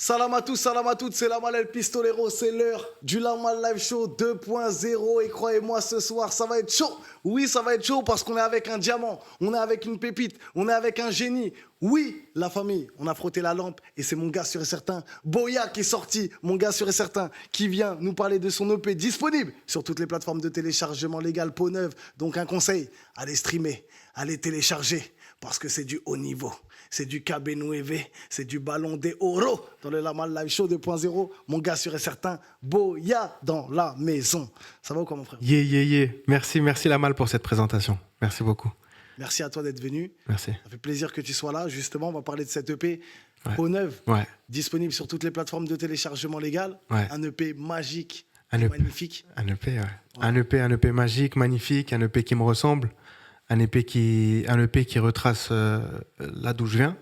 Salam à tous, salam à toutes, c'est Lamal El Pistolero, c'est l'heure du Lamal Live Show 2.0 et croyez-moi ce soir ça va être chaud. Oui, ça va être chaud parce qu'on est avec un diamant, on est avec une pépite, on est avec un génie. Oui, la famille, on a frotté la lampe et c'est mon gars sûr et certain, Boya qui est sorti, mon gars sûr et certain, qui vient nous parler de son EP disponible sur toutes les plateformes de téléchargement légal peau neuve. Donc un conseil, allez streamer, allez télécharger parce que c'est du haut niveau. C'est du KB9, c'est du ballon des Oro dans le Lamal Live Show 2.0. Mon gars sûr et certain, Boya dans la maison. Ça va ou quoi mon frère? Yeah. Merci Lamal pour cette présentation. Merci beaucoup. Merci à toi d'être venu. Merci. Ça fait plaisir que tu sois là. Justement, on va parler de cette EP peau neuve, disponible sur toutes les plateformes de téléchargement légal. Un EP magique, magnifique. Un EP magique, magnifique, un EP qui me ressemble. Un EP qui retrace là d'où je viens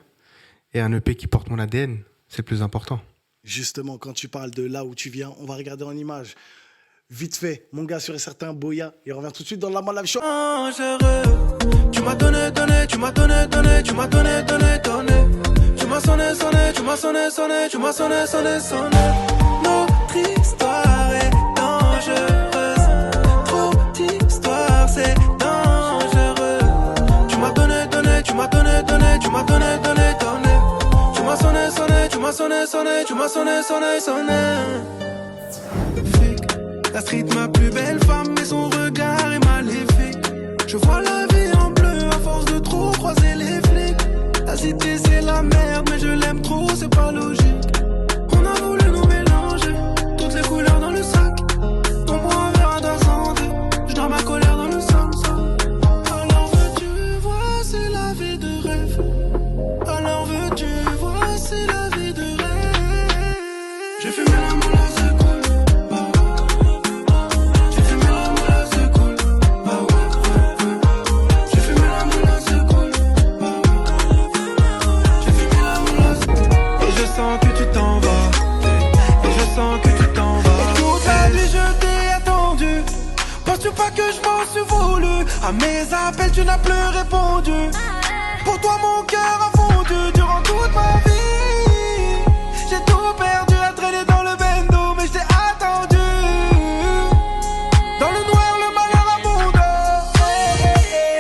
et un EP qui porte mon ADN, c'est le plus important. Justement, quand tu parles de là où tu viens, on va regarder en image. Vite fait, mon gars sûr et certain, Boya, il revient tout de suite dans la Lamal Live Show. Tu m'as donné, tu m'as donné. Tu m'as sonné. Notre histoire est dangereuse. Trop d'histoires, c'est dangereux. Tu m'as donné. Tu m'as sonné. Flic, la street, ma plus belle femme, mais son regard est maléfique. Je vois la vie en bleu à force de trop croiser les flics. La cité c'est la merde, mais je l'aime trop, c'est pas logique. On a voulu nous mélanger, toutes les couleurs dans le sac. On boit un verre à 202, je dors ma colère dans le sang. Alors veux-tu voir, c'est la vie de rêve. Alors veux-tu voir, c'est la vie de rêve. J'ai fumé la moula, c'est cool. J'ai fumé la moula, c'est cool. J'ai fumé la moula, c'est cool. J'ai fumé la moula, c'est cool. Et je sens que tu t'en vas. Et je sens que tu t'en vas. Et toute la nuit je t'ai attendu. Penses-tu pas que je m'en suis voulu? À mes appels tu n'as plus répondu. Pour toi mon cœur a fondu durant toute ma vie. J'ai tout perdu à traîner dans le bendo, mais je t'ai attendu. Dans le noir, le malheur abonde.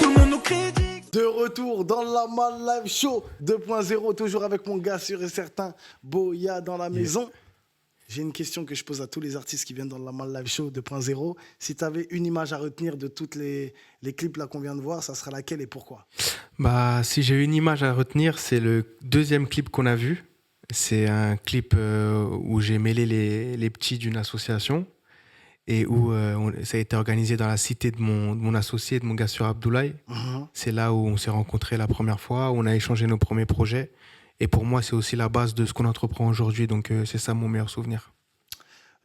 Tout le monde nous critique. De retour dans la Lamal Live Show 2.0, toujours avec mon gars sûr et certain, Boya dans la maison. J'ai une question que je pose à tous les artistes qui viennent dans la Lamal Live Show 2.0. Si tu avais une image à retenir de toutes les clips là qu'on vient de voir, ça sera laquelle et pourquoi? Si j'ai une image à retenir, c'est le deuxième clip qu'on a vu. C'est un clip où j'ai mêlé les petits d'une association et où ça a été organisé dans la cité de mon associé, de mon gars sur Abdoulaye. C'est là où on s'est rencontrés la première fois, où on a échangé nos premiers projets. Et pour moi, c'est aussi la base de ce qu'on entreprend aujourd'hui. Donc, c'est ça mon meilleur souvenir.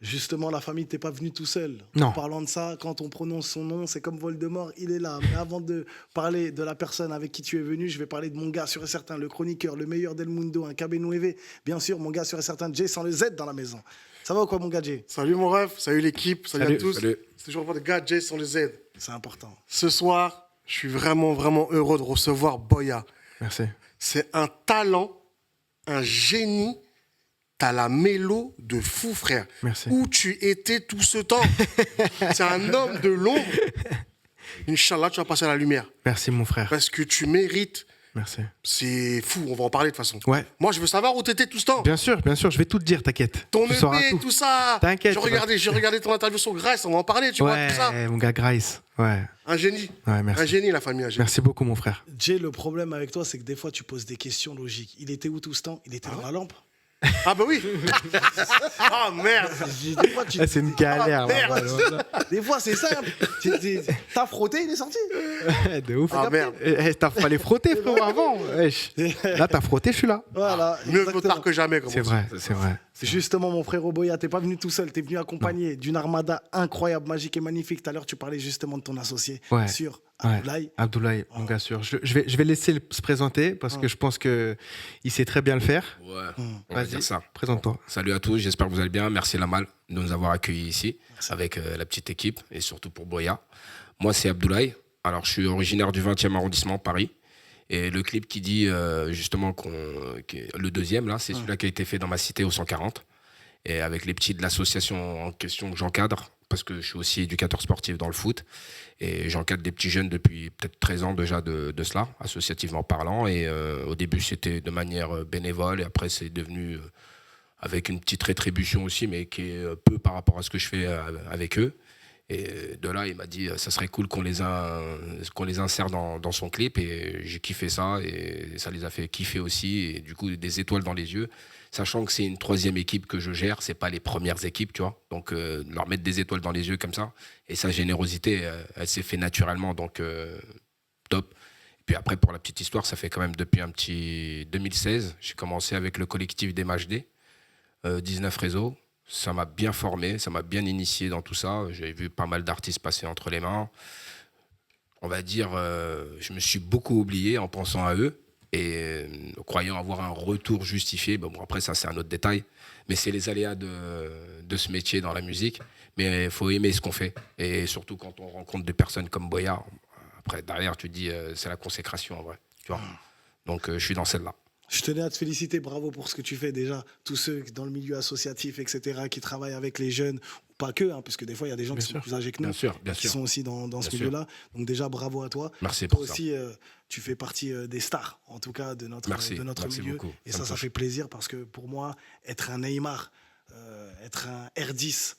Justement, la famille, t'es pas venu tout seul. Non. En parlant de ça, quand on prononce son nom, c'est comme Voldemort, il est là. Mais avant de parler de la personne avec qui tu es venu, je vais parler de mon gars sûr et certain, le chroniqueur, le meilleur d'El Mundo, un KB9. Bien sûr, mon gars sûr et certain, Jay sans le Z dans la maison. Ça va ou quoi, mon gars Jay? Salut mon ref, salut l'équipe, salut à tous. Salut. C'est toujours votre gars Jay sans le Z. C'est important. Ce soir, je suis vraiment heureux de recevoir Boya. Merci. C'est un talent, un génie. T'as la mélo de fou, frère. Merci. Où tu étais tout ce temps? C'est un homme de l'ombre. Inch'Allah, tu vas passer à la lumière. Merci, mon frère. Parce que tu mérites. Merci. C'est fou, on va en parler de toute façon. Ouais. Moi, je veux savoir où t'étais tout ce temps. Bien sûr, je vais tout te dire, t'inquiète. Ton Tu sauras EP, tout ça. T'inquiète. J'ai regardé ton interview sur Grace, on va en parler, tu vois, tout ça. Ouais, mon gars Grace. Ouais. Un génie. Ouais, merci. Un génie, la famille, un génie. Merci beaucoup, mon frère. Jay, le problème avec toi, c'est que des fois, tu poses des questions logiques. Il était où tout ce temps? Il était dans la lampe. Ah bah oui. Ah merde. Des fois, C'est une galère. merde. Des fois, c'est simple. T'as frotté, il est sorti. De ouf. Ah merde. Fallait frotter, frérot, avant. Wesh. Là, t'as frotté, je suis là. Voilà. Mieux vaut tard que jamais, comme C'est on dit. vrai, c'est vrai. Justement, mon frère Boya, t'es pas venu tout seul, t'es venu accompagné d'une armada incroyable, magique et magnifique. Tout à l'heure, tu parlais justement de ton associé sur Abdoulaye. Abdoulaye, mon gars sûr. Je vais laisser se présenter parce que je pense qu'il sait très bien le faire. Ouais, on va dire ça. Présente-toi. Salut à tous, j'espère que vous allez bien. Merci Lamal de nous avoir accueillis ici avec la petite équipe et surtout pour Boya. Moi, c'est Abdoulaye. Alors, je suis originaire du 20e arrondissement, Paris. Et le clip qui dit justement le deuxième, là, c'est celui-là qui a été fait dans ma cité au 140. Et avec les petits de l'association en question que j'encadre, parce que je suis aussi éducateur sportif dans le foot. Et j'encadre des petits jeunes depuis peut-être 13 ans déjà de cela, associativement parlant. Et au début, c'était de manière bénévole. Et après, c'est devenu avec une petite rétribution aussi, mais qui est peu par rapport à ce que je fais avec eux. Et de là, il m'a dit, ça serait cool qu'on les insère dans son clip. Et j'ai kiffé ça, et ça les a fait kiffer aussi. Et du coup, des étoiles dans les yeux. Sachant que c'est une troisième équipe que je gère, c'est pas les premières équipes, tu vois. Donc, leur mettre des étoiles dans les yeux comme ça. Et sa générosité, elle s'est fait naturellement, donc top. Et puis après, pour la petite histoire, ça fait quand même depuis un petit 2016. J'ai commencé avec le collectif des MHD, 19 réseaux. Ça m'a bien formé, ça m'a bien initié dans tout ça. J'ai vu pas mal d'artistes passer entre les mains. On va dire, je me suis beaucoup oublié en pensant à eux et croyant avoir un retour justifié. Bon, après, ça, c'est un autre détail. Mais c'est les aléas de ce métier dans la musique. Mais il faut aimer ce qu'on fait. Et surtout quand on rencontre des personnes comme Boya. Après, derrière, tu te dis, c'est la consécration, en vrai. Tu vois. Donc, je suis dans celle-là. Je tenais à te féliciter, bravo pour ce que tu fais déjà. Tous ceux dans le milieu associatif, etc., qui travaillent avec les jeunes, ou pas que, hein, parce que des fois, il y a des gens qui sont plus âgés que nous, qui sont aussi dans ce milieu-là. Donc déjà, bravo à toi. Merci toi pour ça. aussi, tu fais partie des stars, en tout cas, de notre milieu. Beaucoup. Et ça fait plaisir, parce que pour moi, être un Neymar, être un R10,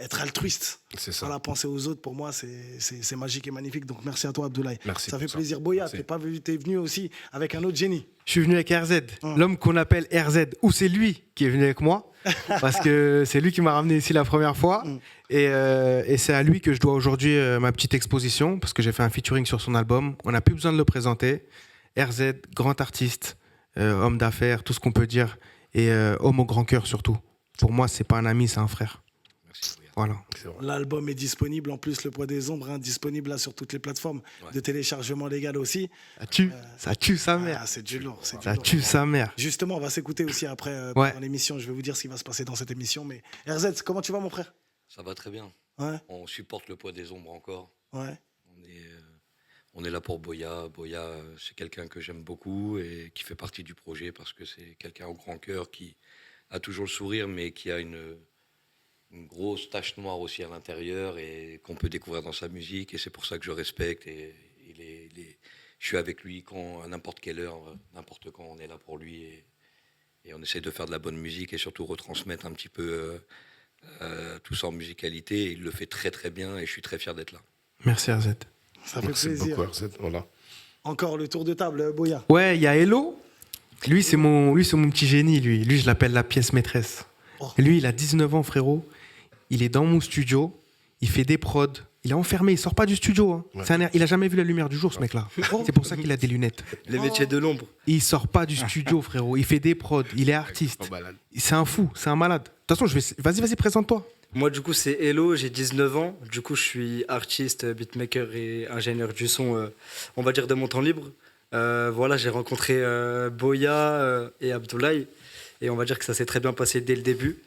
être altruiste, voilà, penser aux autres, pour moi, c'est magique et magnifique. Donc merci à toi, Abdoulaye. Merci ça fait plaisir. Boya, t'es venu aussi avec un autre génie. Je suis venu avec RZ, l'homme qu'on appelle RZ, ou c'est lui qui est venu avec moi, parce que c'est lui qui m'a ramené ici la première fois, et c'est à lui que je dois aujourd'hui ma petite exposition, parce que j'ai fait un featuring sur son album. On n'a plus besoin de le présenter. RZ, grand artiste, homme d'affaires, tout ce qu'on peut dire, et homme au grand cœur surtout. Pour moi, c'est pas un ami, c'est un frère. Merci. Voilà. L'album est disponible, en plus Le Poids des Ombres, disponible là sur toutes les plateformes de téléchargement légal aussi. Ça tue sa mère. C'est du lourd. Ça tue sa mère. Justement, on va s'écouter aussi après dans l'émission. Je vais vous dire ce qui va se passer dans cette émission. Mais RZ, comment tu vas, mon frère? Ça va très bien. Ouais. On supporte Le Poids des Ombres encore. Ouais. On est là pour Boya. Boya, c'est quelqu'un que j'aime beaucoup et qui fait partie du projet parce que c'est quelqu'un au grand cœur qui a toujours le sourire, mais qui a une grosse tache noire aussi à l'intérieur et qu'on peut découvrir dans sa musique. Et c'est pour ça que je respecte. Et je suis avec lui à n'importe quelle heure, n'importe quand, on est là pour lui. Et on essaie de faire de la bonne musique et surtout retransmettre un petit peu tout ça en musicalité. Et il le fait très très bien et je suis très fier d'être là. Merci RZ. Ça fait Merci plaisir. beaucoup, RZ. Voilà. Encore le tour de table, Boya. Ouais, il y a Hello. Lui, c'est mon petit génie, lui. Lui, je l'appelle la pièce maîtresse. Lui, il a 19 ans, frérot. Il est dans mon studio. Il fait des prods. Il est enfermé. Il sort pas du studio. Hein. Ouais. Il a jamais vu la lumière du jour, ce mec-là. C'est pour ça qu'il a des lunettes. Les métiers de l'ombre. Il sort pas du studio, frérot. Il fait des prods. Il est artiste. C'est un fou. C'est un malade. De toute façon, vas-y, présente-toi. Moi, du coup, c'est Hello, j'ai 19 ans. Du coup, je suis artiste, beatmaker et ingénieur du son, on va dire, de mon temps libre. Voilà, j'ai rencontré Boya et Abdoulaye. Et on va dire que ça s'est très bien passé dès le début.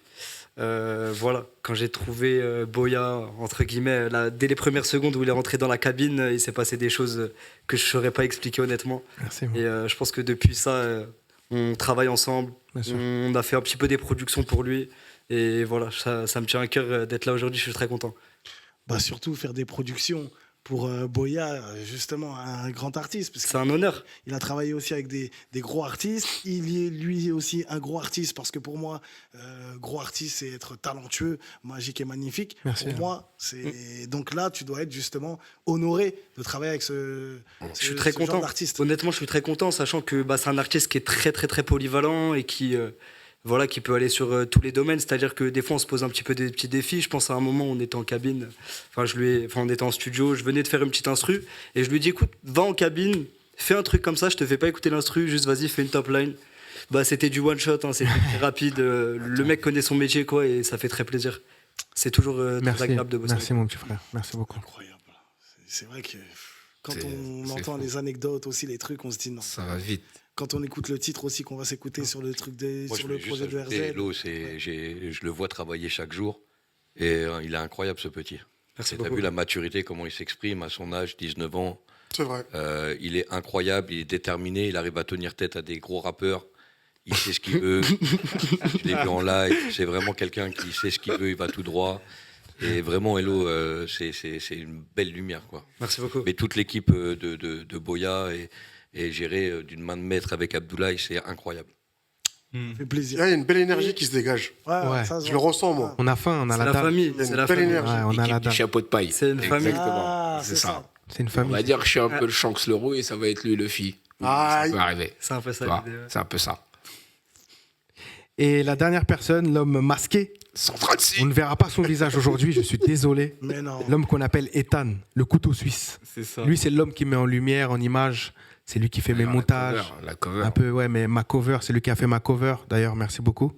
Voilà, quand j'ai trouvé Boya, entre guillemets, dès les premières secondes où il est rentré dans la cabine, il s'est passé des choses que je ne saurais pas expliquer honnêtement. Merci. Et je pense que depuis ça, on travaille ensemble. On a fait un petit peu des productions pour lui. Et voilà, ça me tient à cœur d'être là aujourd'hui, je suis très content. Bah surtout faire des productions pour Boya, justement, un grand artiste. C'est un honneur. Il a travaillé aussi avec des gros artistes. Il est lui aussi un gros artiste, parce que pour moi, gros artiste, c'est être talentueux, magique et magnifique. Merci. Pour moi, c'est... Donc là, tu dois être justement honoré de travailler avec ce suis très content. genre d'artiste. Honnêtement, je suis très content, sachant que c'est un artiste qui est très, très, très polyvalent et qui peut aller sur tous les domaines. C'est-à-dire que des fois, on se pose un petit peu des petits défis. Je pense à un moment où on était en cabine, on était en studio, je venais de faire une petite instru, et je lui dis, écoute, va en cabine, fais un truc comme ça, je te fais pas écouter l'instru, juste vas-y, fais une top line. C'était du one shot, c'était très rapide. Le mec connaît son métier, quoi, et ça fait très plaisir. C'est toujours très agréable de bosser. Merci, mon petit frère. Merci beaucoup. Incroyable. C'est vrai que quand on entend les anecdotes aussi, les trucs, on se dit non. Ça va vite. Quand on écoute le titre aussi qu'on va s'écouter sur le truc sur le projet de RZ. Hello, je le vois travailler chaque jour et il est incroyable, ce petit. Merci beaucoup. T'as vu la maturité, comment il s'exprime à son âge, 19 ans. C'est vrai. Il est incroyable, il est déterminé, il arrive à tenir tête à des gros rappeurs. Il sait ce qu'il veut. Je l'ai vu en live. C'est vraiment quelqu'un qui sait ce qu'il veut, il va tout droit. Et vraiment, Hello, c'est une belle lumière, quoi. Merci beaucoup. Mais toute l'équipe de Boya est gérée d'une main de maître avec Abdoulaye, c'est incroyable. Ça fait plaisir. Il y a une belle énergie qui se dégage. Ouais. ça se Je le voit. ressens, moi. On a faim, on a C'est la la dalle. famille. Il y a C'est une la belle famille. énergie. Ouais, on a la Équipe du dalle. chapeau de paille. C'est une famille. Exactement. Ah, c'est ça. C'est une On famille. va dire que je suis un peu le Shanks Leroux et ça va être lui le Fi. Ça Aïe. peut arriver. C'est un peu Tu ça vois, l'idée, ouais. c'est un peu ça. Et la dernière personne, l'homme masqué, 136. on ne verra pas son visage aujourd'hui, je suis désolé. Mais non. L'homme qu'on appelle Ethan, le couteau suisse. C'est ça. Lui, c'est l'homme qui met en lumière, en image. C'est lui qui fait mes Alors, montages. La cover. Un peu, ouais, mais ma cover, c'est lui qui a fait ma cover. D'ailleurs, merci beaucoup.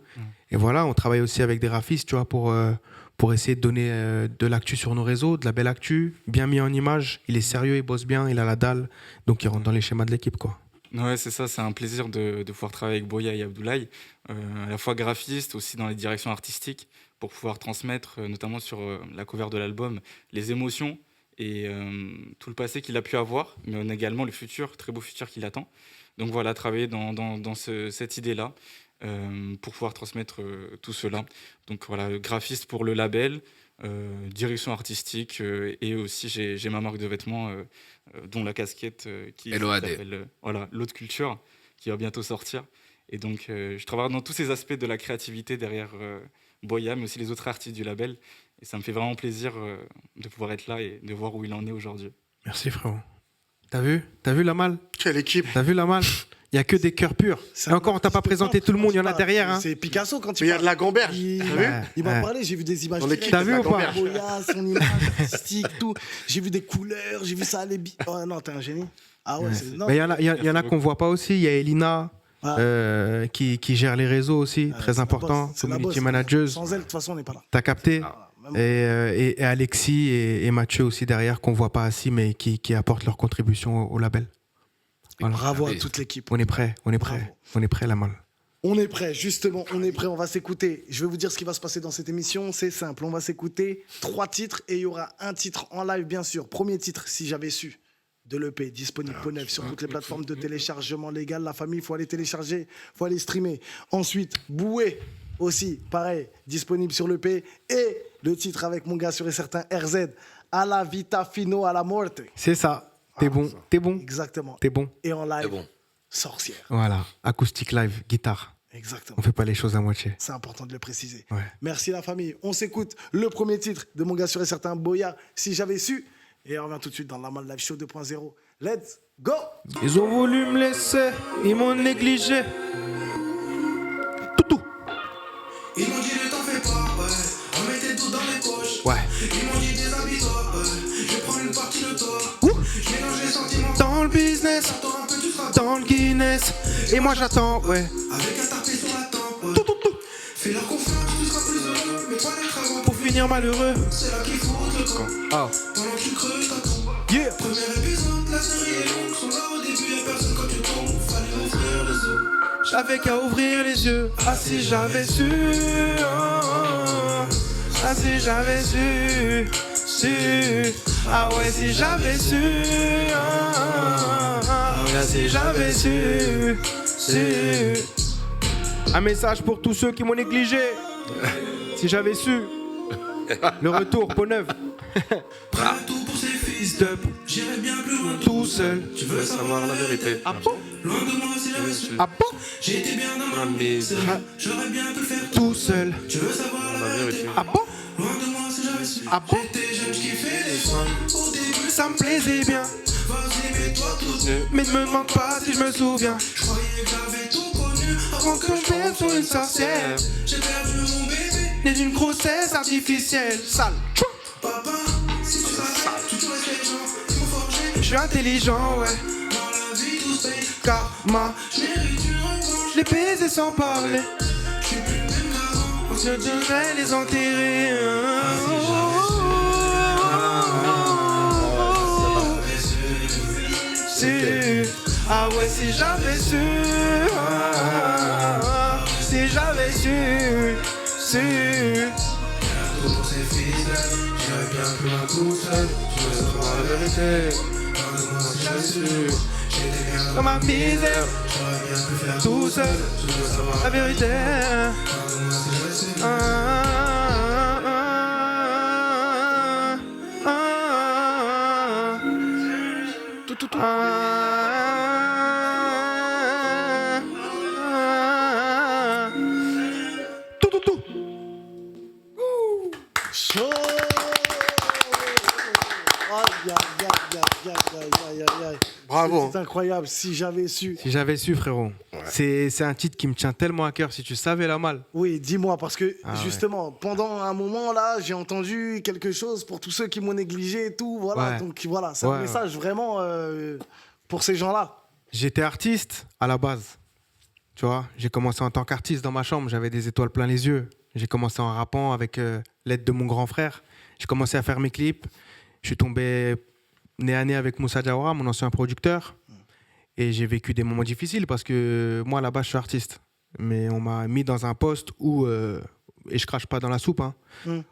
Et voilà, on travaille aussi avec des graphistes, tu vois, pour essayer de donner de l'actu sur nos réseaux, de la belle actu, bien mis en image. Il est sérieux, il bosse bien, il a la dalle. Donc, il rentre dans les schémas de l'équipe, quoi. Ouais, c'est ça, c'est un plaisir de pouvoir travailler avec Boya et Abdoulaye, à la fois graphiste, aussi dans les directions artistiques, pour pouvoir transmettre, notamment sur la cover de l'album, les émotions et tout le passé qu'il a pu avoir, mais on a également le futur, très beau futur qui l'attend. Donc voilà, travailler dans cette idée-là pour pouvoir transmettre tout cela. Donc voilà, graphiste pour le label, direction artistique et aussi j'ai ma marque de vêtements dont la casquette qui LOAD. s'appelle voilà, l'Haute Culture qui va bientôt sortir. Et donc je travaille dans tous ces aspects de la créativité derrière Boya, mais aussi les autres artistes du label. Et ça me fait vraiment plaisir de pouvoir être là et de voir où il en est aujourd'hui. Merci, frérot. T'as vu la malle? Quelle équipe. T'as vu la malle? Il n'y a que des cœurs purs. Et encore, on t'a pas présenté tout le monde, il y en a derrière. Hein. C'est Picasso quand Mais il y a parle. de la gamberge. Il, T'as vu Ouais. il m'a Ouais. parlé, j'ai vu des images. Dans l'équipe, directes. T'as vu ou pas? gamberge. Boya, son image artistique, tout. J'ai vu des couleurs, j'ai vu ça aller. Oh non, t'es un génie. Ah ouais, c'est. non. Mais il y en a qu'on voit pas aussi. Il y a Elina Ah. qui gère les réseaux aussi, Ah, très c'est la important. boss, c'est la Community boss. manager. Sans elle, de toute façon, on n'est pas là. T'as capté? Voilà, même- Et Alexis et Mathieu aussi derrière, qu'on voit pas assez, mais qui apportent leur contribution au label. Voilà. Bravo à Oui. toute l'équipe. On est prêt, Bravo. on est prêt, la malle. On est prêt, justement, on est prêt, on va s'écouter. Je vais vous dire ce qui va se passer dans cette émission, c'est simple. On va s'écouter 3 titres et il y aura un titre en live, bien sûr. Premier titre, Si j'avais su, de l'EP, disponible pour neuf sur toutes les plateformes de téléchargement légal. La famille, il faut aller télécharger, il faut aller streamer. Ensuite, Boué, aussi, pareil, disponible sur l'EP. Et le titre avec mon gars sûr et certain, RZ, À la vita fino à la morte. C'est ça. T'es bon, t'es bon, Exactement. t'es bon. Et en live, C'est bon. Sorcière. Voilà, acoustique live, guitare. Exactement. On fait pas les choses à moitié. C'est important de le préciser. Ouais. Merci la famille. On s'écoute le premier titre de mon gars sûr et certain, Boya, Si j'avais su. Et on revient tout de suite dans la Mal Live Show 2.0. Let's go! Ils ont voulu me laisser, ils m'ont négligé. Toutou. Ils m'ont dit ne t'en fais pas, ouais. Remettez tout dans les poches. Ouais. Ils m'ont dit déshabille-toi, ouais. Je vais prendre une partie de toi. Je mélange les sentiments. Dans le business, T'auras un peu, tu seras dans le Guinness. Et moi j'attends, ouais. avec un tapis sur la tempe. Ouais. Tout, tout, tout. Fais leur confiance, tu seras plus heureux. Mais pas les travaux. Pour finir malheureux. C'est là qu'il faut le camp. Ah. Pendant que tu creuses ta tombe. Yeah. Premier épisode, la série est longue. Sont là au début, y'a personne quand tu tombes. Fallait ouvrir les yeux. J'avais qu'à ouvrir les yeux. Ah si j'avais su. Ah si j'avais su. Ah ouais si j'avais su. Ah ouais si j'avais su. Un message pour tous ceux qui m'ont négligé. Si j'avais su. Le retour, peau neuve. Tout pour ces fils. Dub, J'irai bien plus loin. tout seul. Tu veux savoir la vérité. Ah bon? Loin de moi si j'avais su. Ah bon? J'ai été bien dans ma vie. J'aurais bien pu le faire. Tout seul. Tu veux savoir la vérité. Ah bon? Loin de moi si j'avais su. Ah bon? J'étais jeune, je kiffais les femmes. Au début, Ça me plaisait bien. vas-y, mets-toi tout. Mais ne me demande pas si je me souviens. Je croyais que j'avais tout connu. Avant que je vienne sur une sorcière. J'ai perdu mon bébé. Né d'une grossesse artificielle. Sale. Papa, si tu savais, tu tuerais ces gens qui m'ont forgé. Je suis intelligent, ouais. Dans la vie, tout se paye. Karma. Je mérite une revanche. Je l'ai baisé sans parler. Je suis plus le même qu'avant. Je devrais les enterrer. Ah ouais, si j'avais su. Si j'avais su. Pour ces fils, j'aurais reviens plus loin tout seul. Je veux savoir la vérité. Pardonne-moi si je suis. J'étais bien dans ma misère. J'aurais bien pu faire tout seul. Je veux savoir la vérité. Pardonne-moi si je suis. Chaud. Aïe, aïe, aïe, aïe, aïe, aïe, aïe, aïe. Bravo. C'est incroyable. Si j'avais su. Si j'avais su, frérot. C'est un titre qui me tient tellement à cœur. Si tu savais la mal. Oui, dis-moi, parce que Ah ouais. justement, pendant un moment là, j'ai entendu quelque chose pour tous ceux qui m'ont négligé et tout. Voilà, Ouais. donc voilà, c'est un Ouais, message vraiment pour ces gens-là. J'étais artiste à la base. Tu vois, j'ai commencé en tant qu'artiste dans ma chambre. J'avais des étoiles plein les yeux. J'ai commencé en rappant avec l'aide de mon grand frère. J'ai commencé à faire mes clips. Je suis tombé nez à nez avec Moussa Diawara, mon ancien producteur. Et j'ai vécu des moments difficiles parce que moi, là-bas, je suis artiste. Mais on m'a mis dans un poste où, et je crache pas dans la soupe, hein,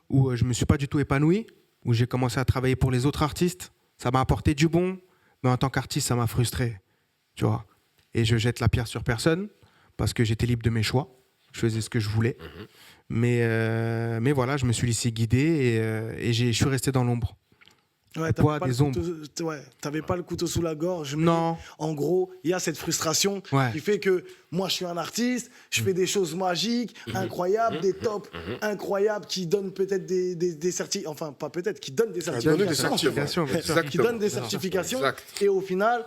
où je me suis pas du tout épanoui, où j'ai commencé à travailler pour les autres artistes. Ça m'a apporté du bon, mais en tant qu'artiste, ça m'a frustré. Tu vois. Et je jette la pierre sur personne parce que j'étais libre de mes choix. Je faisais ce que je voulais. Mais voilà, je me suis laissé guider et je suis resté dans l'ombre. Ouais, Poids des ombres. T'avais pas le couteau sous la gorge. Mais Non. en gros, il y a cette frustration Ouais. qui fait que moi, je suis un artiste, je fais des choses magiques, incroyables, des tops incroyables qui donnent peut-être des certifications. Enfin, pas peut-être, qui donnent des donner des certifications. certifications, bien sûr. Qui donnent des certifications. Exact. Et au final,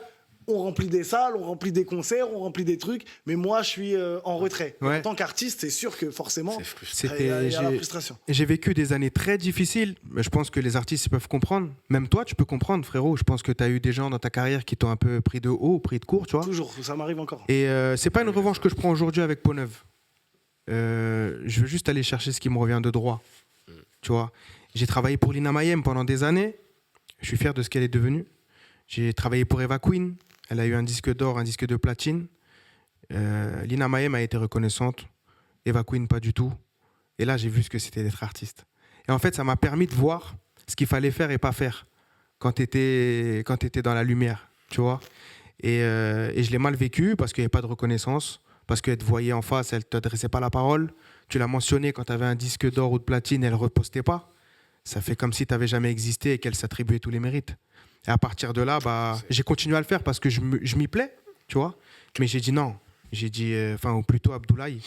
on remplit des salles, on remplit des concerts, on remplit des trucs. Mais moi, je suis en retrait. Ouais. En tant qu'artiste, c'est sûr que forcément, C'est frustrant. il y a la frustration. J'ai vécu des années très difficiles, mais je pense que les artistes ils peuvent comprendre. Même toi, tu peux comprendre, frérot. Je pense que tu as eu des gens dans ta carrière qui t'ont un peu pris de haut, pris de court, tu vois. Toujours, ça m'arrive encore. Et c'est pas une revanche que je prends aujourd'hui avec Peau Neuve. Je veux juste aller chercher ce qui me revient de droit. Tu vois. J'ai travaillé pour Lina Mayem pendant des années. Je suis fier de ce qu'elle est devenue. J'ai travaillé pour Eva Queen. Elle a eu un disque d'or, un disque de platine. Lina Mayem a été reconnaissante. Eva Queen, pas du tout. Et là, j'ai vu ce que c'était d'être artiste. Et en fait, ça m'a permis de voir ce qu'il fallait faire et pas faire quand tu étais dans la lumière, tu vois. Et je l'ai mal vécu parce qu'il n'y avait pas de reconnaissance, parce qu'elle te voyait en face, elle ne t'adressait pas la parole. Tu l'as mentionné quand tu avais un disque d'or ou de platine, elle ne repostait pas. Ça fait comme si tu n'avais jamais existé et qu'elle s'attribuait tous les mérites. Et à partir de là, j'ai continué à le faire parce que je m'y plais, tu vois. Mais j'ai dit non. J'ai dit, ou plutôt Abdoulaye,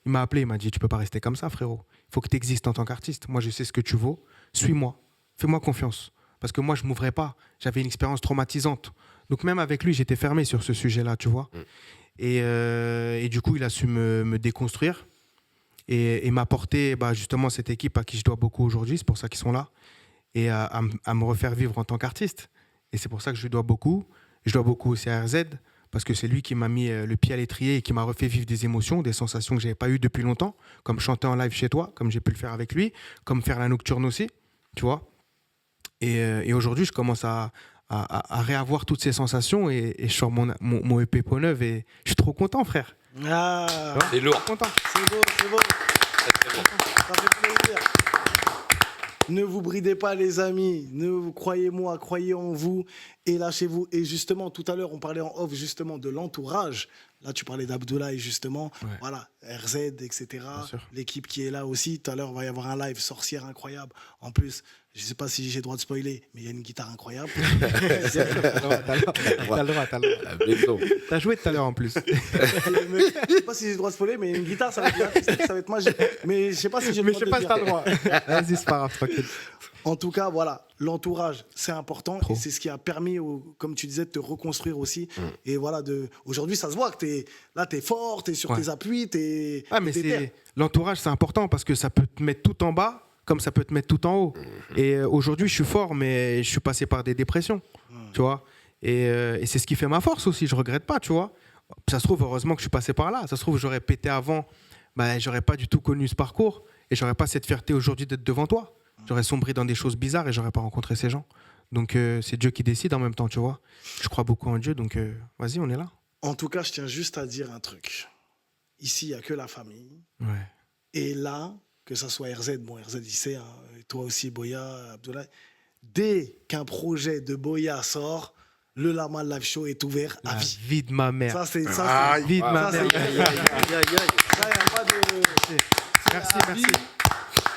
il m'a appelé, il m'a dit, tu peux pas rester comme ça, frérot. Il faut que tu existes en tant qu'artiste. Moi, je sais ce que tu vaux. Suis-moi. Fais-moi confiance. Parce que moi, je m'ouvrais pas. J'avais une expérience traumatisante. Donc même avec lui, j'étais fermé sur ce sujet-là, tu vois. Et du coup, il a su me déconstruire et m'apporter justement cette équipe à qui je dois beaucoup aujourd'hui. C'est pour ça qu'ils sont là. Et à me refaire vivre en tant qu'artiste. Et c'est pour ça que je lui dois beaucoup. Je dois beaucoup aussi à RZ, parce que c'est lui qui m'a mis le pied à l'étrier et qui m'a refait vivre des émotions, des sensations que je n'avais pas eues depuis longtemps, comme chanter en live chez toi, comme j'ai pu le faire avec lui, comme faire la nocturne aussi, tu vois. Et aujourd'hui, je commence à réavoir toutes ces sensations et je sors mon EP Peau Neuve et je suis trop content, frère. Ah, C'est lourd. Content. c'est beau, c'est beau. Ça fait plaisir. Ne vous bridez pas, les amis. Croyez-moi, croyez en vous et lâchez-vous. Et justement, tout à l'heure, on parlait en off justement de l'entourage. Là, tu parlais d'Abdoulaye, justement. Ouais. Voilà, RZ, etc. Bien sûr. L'équipe qui est là aussi. Tout à l'heure, il va y avoir un live sorcière incroyable. En plus, je ne sais pas si j'ai le droit de spoiler, mais il y a une guitare incroyable. T'as le droit. T'as joué tout à l'heure en plus. Je ne sais pas si j'ai le droit de spoiler, mais une guitare, ça va être magique. Mais je ne sais pas si j'ai le droit de le dire. le droit. Vas-y, c'est pas grave, tranquille. En tout cas, voilà, l'entourage, c'est important. Trop. Et c'est ce qui a permis, comme tu disais, de te reconstruire aussi. Et voilà, aujourd'hui, ça se voit que t'es fort, t'es sur Ouais. tes appuis, t'es Ah, mais t'es terre. l'entourage, c'est important parce que ça peut te mettre tout en bas comme ça peut te mettre tout en haut. Et aujourd'hui, je suis fort, mais je suis passé par des dépressions, tu vois. Et c'est ce qui fait ma force aussi, je regrette pas, tu vois. Ça se trouve, heureusement que je suis passé par là. Ça se trouve, j'aurais pété avant, j'aurais pas du tout connu ce parcours et j'aurais pas cette fierté aujourd'hui d'être devant toi. J'aurais sombré dans des choses bizarres et j'aurais pas rencontré ces gens. Donc c'est Dieu qui décide en même temps, tu vois. Je crois beaucoup en Dieu, donc vas-y, on est là. En tout cas, je tiens juste à dire un truc. Ici, il n'y a que la famille. Ouais. Et là, que ça soit RZ, bon, RZ, il sait, hein, et toi aussi, Boya, Abdoulaye. Dès qu'un projet de Boya sort, le Lama Live Show est ouvert à La vie. vie de ma mère. Ça, c'est. Aïe. Vie de ma mère. Ça, y a pas de. Merci, à merci. vie.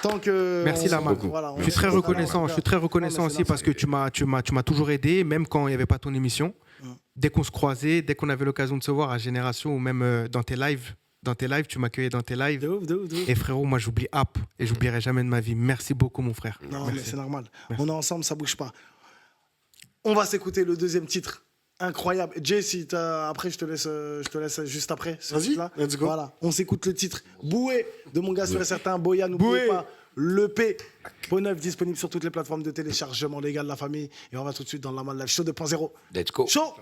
Tant que. Merci, Lama. Voilà, Je suis très reconnaissant. Je suis très reconnaissant aussi parce que tu m'as toujours aidé, même quand il n'y avait pas ton émission. Dès qu'on se croisait, dès qu'on avait l'occasion de se voir à Génération ou même dans tes lives, tu m'accueillais dans tes lives. De ouf. Et frérot, moi j'oublie App et j'oublierai jamais de ma vie. Merci beaucoup mon frère. Non, Merci. mais c'est normal. Merci. On est ensemble, ça bouge pas. On va s'écouter le deuxième titre. Incroyable. Jay, si après, je te laisse juste après. ce Vas-y, titre-là. let's go. Voilà, on s'écoute le titre. Boué de mon gars sûr et certain. Boya, n'oubliez Boué. pas. L'EP. Peau neuf disponible sur toutes les plateformes de téléchargement légal de la famille. Et on va tout de suite dans la Lama Live Show 2.0. Let's go. Chaud.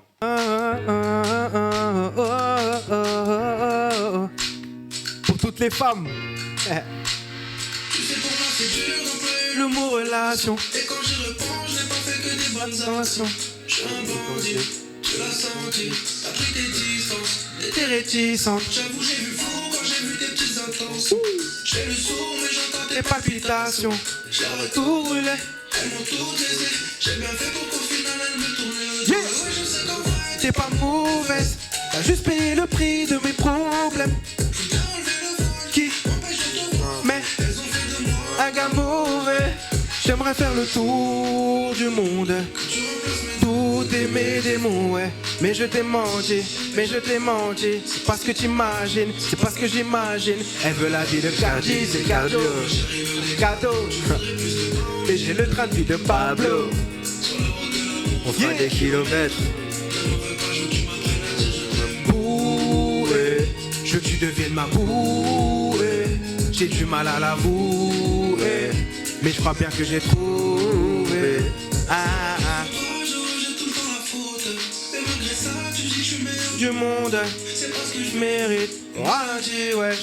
Pour toutes les femmes. Le mot relation. Et quand j'y repense, je n'ai pas fait que des bonnes actions. Je suis un bandit, tu l'as senti. T'as pris tes distances, T'es réticente. j'avoue, j'ai vu flou quand j'ai vu tes petites intentions. J'ai le sourd, mais j'entends tes Tes palpitations. J'ai Tout brûlé. elles m'ont toutes laissé. J'ai bien fait pour qu'au final elles me tournent le dos. Yeah. Ouais, je sais qu'en vrai, T'es pas mauvaise. T'as juste payé le prix de mes problèmes. tout a enlevé le voile Qui m'empêche de te voir. Mais Elles ont fait de moi un gars mauvais. J'aimerais faire le tour du monde. Tout aimer des mots, ouais. Mais je t'ai menti, C'est pas ce que t'imagines, c'est pas ce que j'imagine. Elle veut la vie de Cardi, c'est cadeau. Et j'ai le train de vie de Pablo. On fera Yeah. des kilomètres. Bouée, je veux que tu deviennes ma bouée. J'ai du mal à l'avouer, mais je crois bien que j'ai trouvé. j'ai tout le temps la faute. Mais malgré ça, tu dis que je suis meilleur Du monde, C'est parce que je mérite. Ralenti, ouais.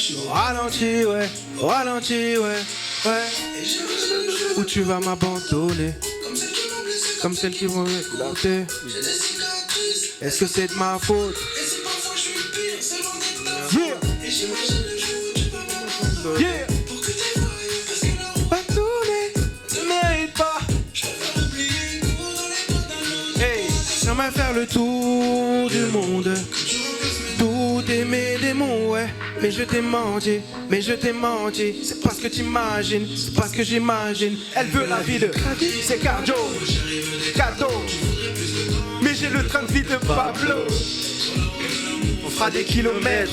Et j'ai besoin de Où tu vas m'abandonner, comme celle qui m'a blessé. comme celles qui vont m'écouter. J'ai des cicatrices. Est-ce que c'est de ma faute? Et si parfois je suis le pire, c'est loin d'être ta faute. Yeah, Et j'imagine le jour où tu vas m'abandonner. yeah. Pour que t'aies vaillé, parce que la route, Pas tourner, ne mérite pas. je préfère oublier. Cours dans les boîtes d'un autre. Hey, j'aimerais faire le tour du monde. Tu remplaces mes Tout aimer des mots, ouais. Mais je t'ai menti. C'est pas ce que t'imagines, c'est pas ce que j'imagine. Elle veut la vie de c'est cardio, cadeau. Mais j'ai le train de vie de Pablo. On fera des kilomètres.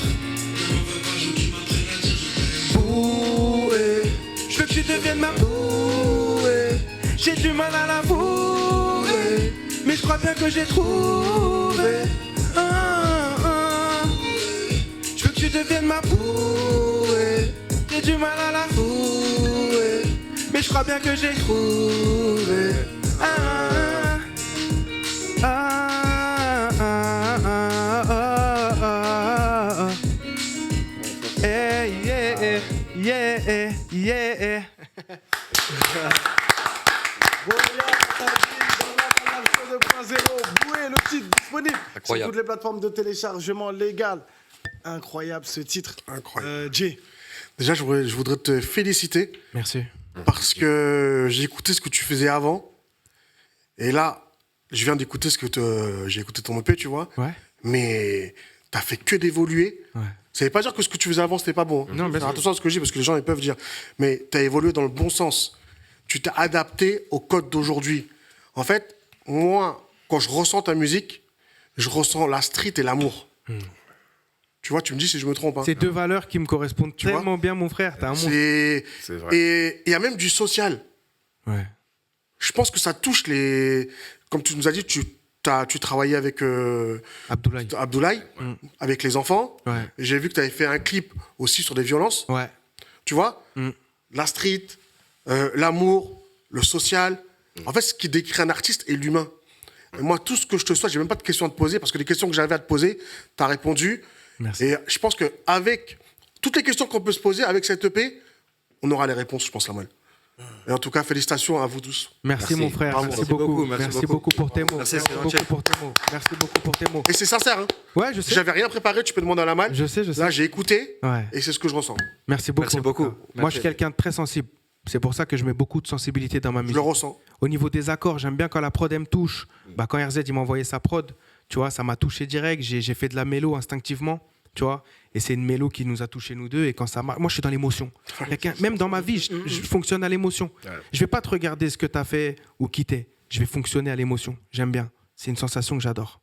Bouée, je veux que tu deviennes ma bouée. J'ai du mal à l'avouer, mais je crois bien que j'ai trouvé. Je veux que tu deviennes ma bouée. J'ai du mal à l'avouer, mais je crois bien que j'ai trouvé. Hey, yeah. Boya, dans la Lama Live Show 2.0. Boué, le titre disponible sur Incroyable. toutes les plateformes de téléchargement légal. Incroyable ce titre. Incroyable. Jay. Déjà, je voudrais te féliciter Merci. parce que j'ai écouté ce que tu faisais avant. Et là, je viens d'écouter j'ai écouté ton EP, tu vois. Ouais. Mais t'as fait que d'évoluer. Ouais. Ça veut pas dire que ce que tu faisais avant, c'était pas bon. Non, bien Fais sûr. attention à ce que je dis, parce que les gens, ils peuvent dire. Mais t'as évolué dans le bon sens. Tu t'es adapté au code d'aujourd'hui. En fait, moi, quand je ressens ta musique, je ressens la street et l'amour. Tu vois, tu me dis si je me trompe. Hein. C'est deux valeurs qui me correspondent Tu vois tellement bien, mon frère. T'as un monstre. C'est vrai. Et il y a même du social. Ouais. Je pense que ça touche les. Comme tu nous as dit, tu travaillais avec Abdoulaye. avec les enfants. Ouais. J'ai vu que tu avais fait un clip aussi sur des violences. Ouais. Tu vois La street, l'amour, le social. En fait, ce qui décrit un artiste est l'humain. Et moi, tout ce que je te souhaite, j'ai même pas de questions à te poser parce que les questions que j'avais à te poser, tu as répondu. Merci. Et je pense qu'avec toutes les questions qu'on peut se poser avec cette EP, on aura les réponses, je pense, la moelle. Et en tout cas, félicitations à vous tous. Merci mon frère, Bravo. merci beaucoup. Merci beaucoup pour tes mots. Merci, Merci c'est beaucoup gentil. pour tes mots. Merci beaucoup pour tes mots. Et c'est sincère, hein. Ouais, je sais. J'avais rien préparé, tu peux demander à la malle. Je sais, je sais. Là, j'ai écouté Ouais. et c'est ce que je ressens. Merci beaucoup. Merci beaucoup. Moi, je Merci. suis quelqu'un de très sensible. C'est pour ça que je mets beaucoup de sensibilité dans ma Je musique. le ressens. Au niveau des accords, j'aime bien quand la prod elle me touche. Bah, quand RZ il m'a envoyé sa prod, tu vois, ça m'a touché direct. J'ai fait de la mélo instinctivement, tu vois. Et c'est une mélo qui nous a touchés nous deux. Et quand ça marche, moi je suis dans l'émotion. Même dans ma vie, je fonctionne à l'émotion. Je vais pas te regarder ce que tu as fait ou qui t'es. Je vais fonctionner à l'émotion. J'aime bien. C'est une sensation que j'adore.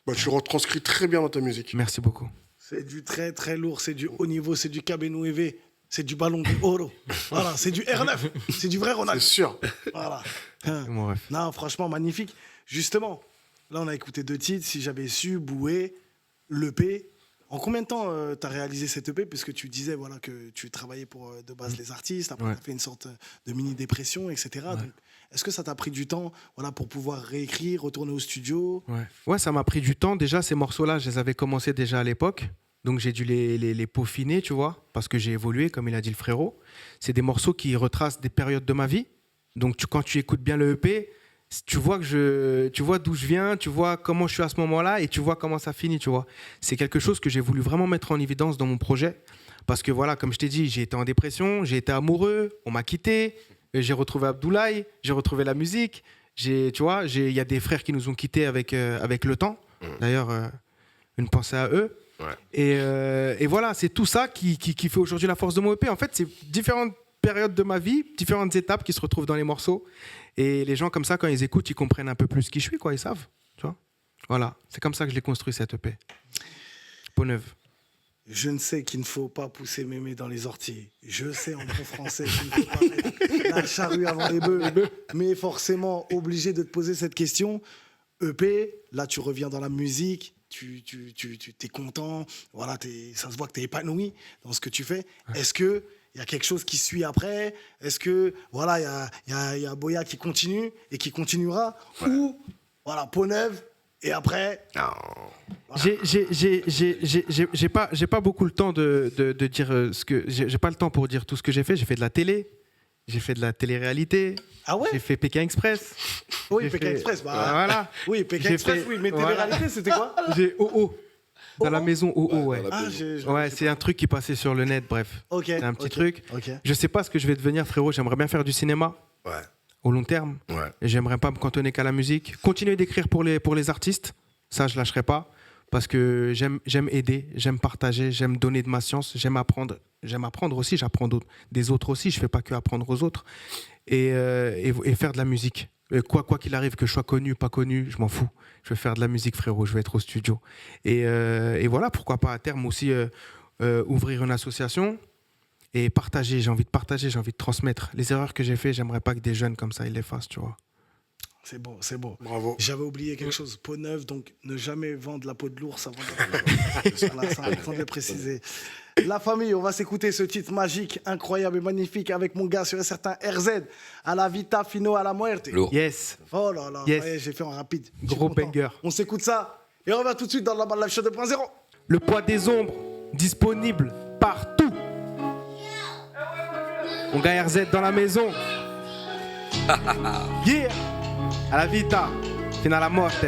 Bah, tu retranscris très bien dans ta musique. Merci beaucoup. C'est du très très lourd, c'est du haut niveau, c'est du Cabenueve, c'est du ballon de oro. Voilà, c'est du R9, c'est du vrai C'est Ronaldo. sûr. Voilà. C'est mon ref. Non, franchement, magnifique. Justement, là, on a écouté 2 titres. Si j'avais su, Boué, l'EP. En combien de temps tu as réalisé cette EP? Puisque tu disais voilà, que tu travaillais pour de base les artistes, après Ouais. tu as fait une sorte de mini-dépression, etc. Donc, est-ce que ça t'a pris du temps voilà, pour pouvoir réécrire, retourner au studio? Ouais, ça m'a pris du temps. Déjà, ces morceaux-là, je les avais commencés déjà à l'époque. Donc, j'ai dû les peaufiner, tu vois, parce que j'ai évolué, comme il a dit le frérot. C'est des morceaux qui retracent des périodes de ma vie. Donc, quand tu écoutes bien le EP, tu vois d'où je viens, tu vois comment je suis à ce moment-là et tu vois comment ça finit, tu vois. C'est quelque chose que j'ai voulu vraiment mettre en évidence dans mon projet. Parce que, voilà, comme je t'ai dit, j'ai été en dépression, j'ai été amoureux, on m'a quitté, j'ai retrouvé Abdoulaye, j'ai retrouvé la musique. Tu vois, il y a des frères qui nous ont quittés avec le temps. D'ailleurs, une pensée à eux. Ouais. Et voilà, c'est tout ça qui fait aujourd'hui la force de mon EP. En fait, c'est différentes périodes de ma vie, différentes étapes qui se retrouvent dans les morceaux. Et les gens comme ça, quand ils écoutent, ils comprennent un peu plus qui je suis, quoi. Ils savent, tu vois. Voilà, c'est comme ça que je l'ai construit, cette EP. Peau neuve. Je ne sais qu'il ne faut pas pousser mémé dans les orties. Je sais en bon français qu'il ne faut pas mettre la charrue avant les bœufs. Mais forcément, obligé de te poser cette question. EP, là, tu reviens dans la musique. Tu es content, voilà, ça se voit que tu es épanoui dans ce que tu fais. Est-ce qu'il y a quelque chose qui suit après? Est-ce que voilà, il y a Boya qui continue et qui continuera? Ou voilà, peau neuve et après J'ai pas beaucoup le temps de dire ce que... J'ai pas le temps pour dire tout ce que j'ai fait. J'ai fait de la télé, j'ai fait de la télé-réalité. Ah ouais? J'ai fait Pékin Express. Oui, J'ai Pékin fait- Express. Bah, Voilà. Oui, Pékin J'ai Express, fait- oui. Mais voilà. télé-réalité, c'était quoi? J'ai OO. Dans la maison OO, ouais. Ah, Ouais, c'est un truc qui passait sur le net, bref. Ok. C'est un petit ok, truc. Ok. Je sais pas ce que je vais devenir, frérot. J'aimerais bien faire du cinéma Ouais. au long terme. Ouais. Et j'aimerais pas me cantonner qu'à la musique. Continuer d'écrire pour les artistes. Ça, je lâcherai pas. Parce que j'aime aider, j'aime partager, j'aime donner de ma science, j'aime apprendre. J'aime apprendre aussi, j'apprends des autres aussi. Je fais pas que apprendre aux autres. Et faire de la musique. Quoi qu'il arrive, que je sois connu, pas connu, je m'en fous. Je vais faire de la musique, frérot. Je vais être au studio. Et voilà, pourquoi pas à terme aussi ouvrir une association et partager. J'ai envie de partager, j'ai envie de transmettre. Les erreurs que j'ai faites, j'aimerais pas que des jeunes comme ça ils les fassent, tu vois. C'est beau, c'est beau. Bravo. J'avais oublié quelque chose. Peau neuve, donc ne jamais vendre la peau de l'ours avant de voilà, c'est important de le préciser. La famille, on va s'écouter ce titre magique, incroyable et magnifique avec mon gars sur un certain RZ, à la vita fino à la muerte. Lourd. Yes. Oh là là, Yes. ouais, j'ai fait en rapide. Je suis Gros content. banger. On s'écoute ça et on revient tout de suite dans la Live Show 2.0. Le poids des ombres, disponible partout. Mon gars RZ dans la maison. Yeah. À la vita, fino à la morte.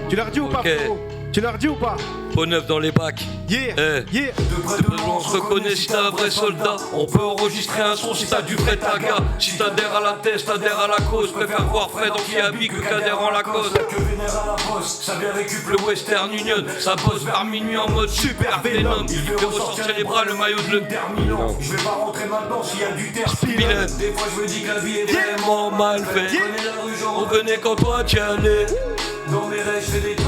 Tu leur dis ou pas, Ok. frérot? Tu leur dis ou pas? Peau neuve dans les bacs. Yeah. Eh. Yeah. De près on se reconnaît si t'es un vrai soldat. On peut enregistrer un son si t'as du vrai taga. Si t'adhères à la thèse, t'adhères à la cause. Préfère voir Fred en Kiabi que qu'adhère en Lacoste. Que vénère à la poste, ça vient récup le Western Union. Ça bosse vers minuit en mode super Venom. Il veut ressortir les bras, le maillot de l'Intermilan. Je vais pas rentrer maintenant s'il y a du terre. Des fois je me dis que la vie est vraiment mal faite. Prenez la rue, j'en revenais quand toi t'y allais. Dans mes rêves, je fais des tours,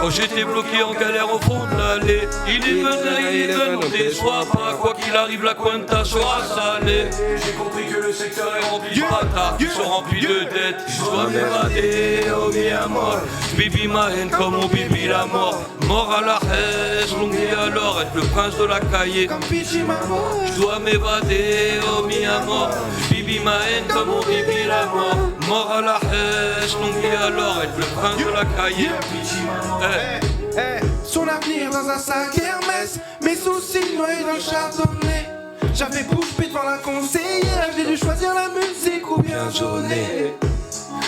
quand j'étais bloqué en galère au fond de l'allée. Il est venu, on déçoit pas. Quoi qu'il arrive, la cuenta sera salée. J'ai compris que le secteur est rempli de bâtards qui sont remplis de dettes. Je dois m'évader, oh mi amor. Bibi ma haine comme on bibi la mort. Mort à la haine, longué alors, être le prince de la cahier. Je dois m'évader, oh mi amor. Bibi ma haine comme on bibi la mort. Mort à la haine, longué alors, être le prince de la cahier. Son avenir dans un sac Hermès, mes soucis noyés dans le chardonnay. J'avais bouffé devant la conseillère, j'ai dû choisir la musique ou bien zoner.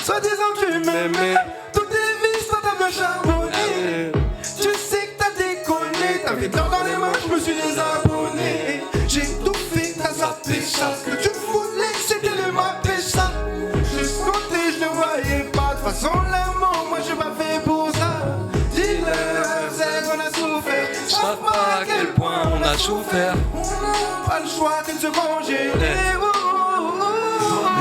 Soit disant que tu m'aimais, toutes tes vies, toi t'as bien charbonné. Tu sais que t'as déconné, t'avais de l'or dans les mains, je me suis désabonné. J'ai tout fait, t'as zappé ça. Ce que tu voulais, c'était de m'appeler ça. Je comptais, je ne voyais pas. De toute façon, l'amour, moi j'ai pas fait pour ça. Dis-leur, c'est qu'on a souffert. Je sais pas à quel point on a souffert. On n'a pas le choix que de se venger.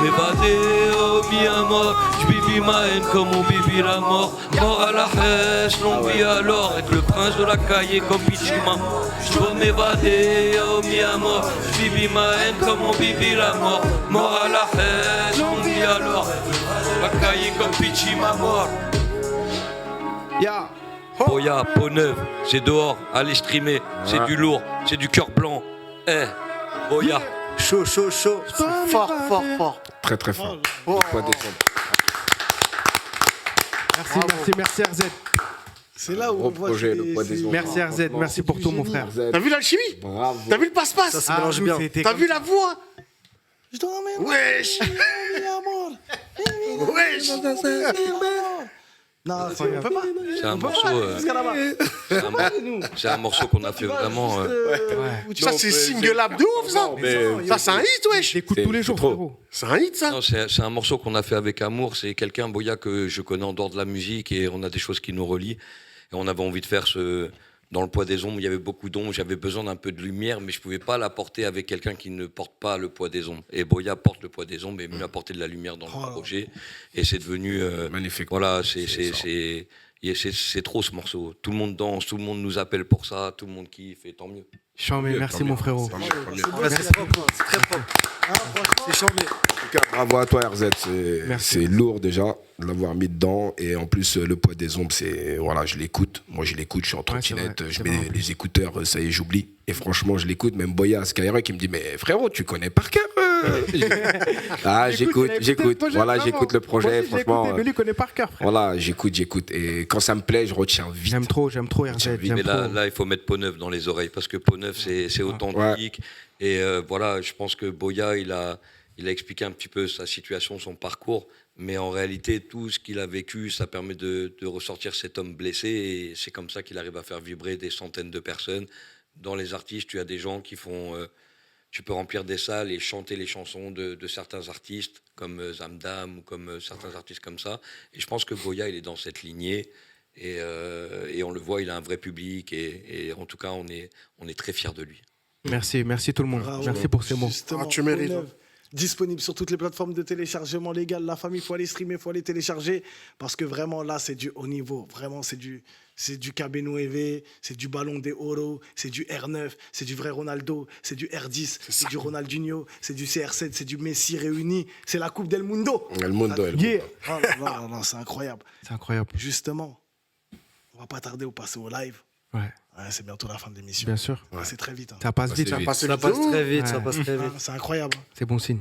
M'évader, oh mi amor, j'bibi ma haine comme on bibi la mort. Mort à la hache, l'on vit alors, être le prince de la cahier comme Pichima. J'dois m'évader, oh mi amor, j'bibi ma haine comme on bibi la mort. Mort à la hache, l'on vit alors, être le prince de la cahier comme Pichima mort. Ya. Boya, peau neuve, c'est dehors, allez streamer, c'est du lourd, c'est du cœur blanc. Eh, Boya. Chaud, chaud, chaud. Fort, fort, fort. Très très fort. Oh. Le poids des ondes. Merci RZ. C'est là où Gros on voit projet, que le poids des ondes. Merci RZ, merci pour tout mon frère. T'as vu l'alchimie? Bravo. T'as vu le passe-passe? Ça se mélange bien. T'as vu la voix? Je t'emmène. Wesh! Wesh! Non, on peut pas. C'est un morceau. Jusqu'à là-bas. C'est un morceau qu'on a fait vraiment. Ça, c'est single up de ouf, ça! Ça, c'est un hit, wesh! J'écoute tous les jours, trop. frérot. C'est un hit, ça! Non, c'est un morceau qu'on a fait avec amour. C'est quelqu'un, Boya, que je connais en dehors de la musique et on a des choses qui nous relient. Et on avait envie de faire ce. Dans le poids des ombres, il y avait beaucoup d'ombres. J'avais besoin d'un peu de lumière, mais je pouvais pas l'apporter avec quelqu'un qui ne porte pas le poids des ombres. Et Boya porte le poids des ombres et m'a apporté de la lumière dans le projet. Et c'est devenu. Magnifique. Voilà, c'est trop ce morceau. Tout le monde danse, tout le monde nous appelle pour ça, tout le monde kiffe et tant mieux. Chambé, merci mon frérot. C'est très propre. C'est chambé. En tout cas, bravo à toi RZ, c'est lourd déjà de l'avoir mis dedans et en plus le poids des ombres, c'est voilà, je l'écoute, moi je l'écoute, je suis en trottinette, je mets les écouteurs, ça y est, j'oublie et franchement je l'écoute, même Boya Skyrock qui me dit mais frérot tu connais par cœur ah j'écoute, voilà j'écoute le projet, franchement Mais lui connaît par cœur, frère. voilà j'écoute et quand ça me plaît je retiens vite. J'aime trop RZ, Mais là, il faut mettre Peau Neuve dans les oreilles parce que Peau Neuve, c'est authentique. Et voilà, je pense que Boya, il a expliqué un petit peu sa situation, son parcours. Mais en réalité, tout ce qu'il a vécu, ça permet de ressortir cet homme blessé. Et c'est comme ça qu'il arrive à faire vibrer des centaines de personnes. Dans les artistes, tu as des gens qui font... tu peux remplir des salles et chanter les chansons de certains artistes, comme Zamdam ou comme certains artistes comme ça. Et je pense que Boya, il est dans cette lignée. Et on le voit, il a un vrai public. Et en tout cas, on est très fiers de lui. Merci tout le monde. Bravo. Merci pour ces mots. Justement, tu mérites. Peau Neuve, disponible sur toutes les plateformes de téléchargement légal. La famille, il faut aller streamer, il faut aller télécharger. Parce que vraiment, là, c'est du haut niveau. Vraiment, c'est du KB9, c'est du Ballon des Oro, c'est du R9, c'est du vrai Ronaldo, c'est du R10, c'est du Ronaldinho, c'est du CR7, c'est du Messi réuni. C'est la Coupe del Mundo. El Mundo, Yeah. Oh là là, c'est incroyable. C'est incroyable. Justement, on va pas tarder au passer au live. Ouais, Ouais, c'est bientôt la fin de l'émission. bien sûr. Ouais, c'est très vite. Hein. Ça passe vite. vite. Ça passe très vite, ça Ouais. passe très vite. Ah, c'est incroyable. Hein. C'est bon signe.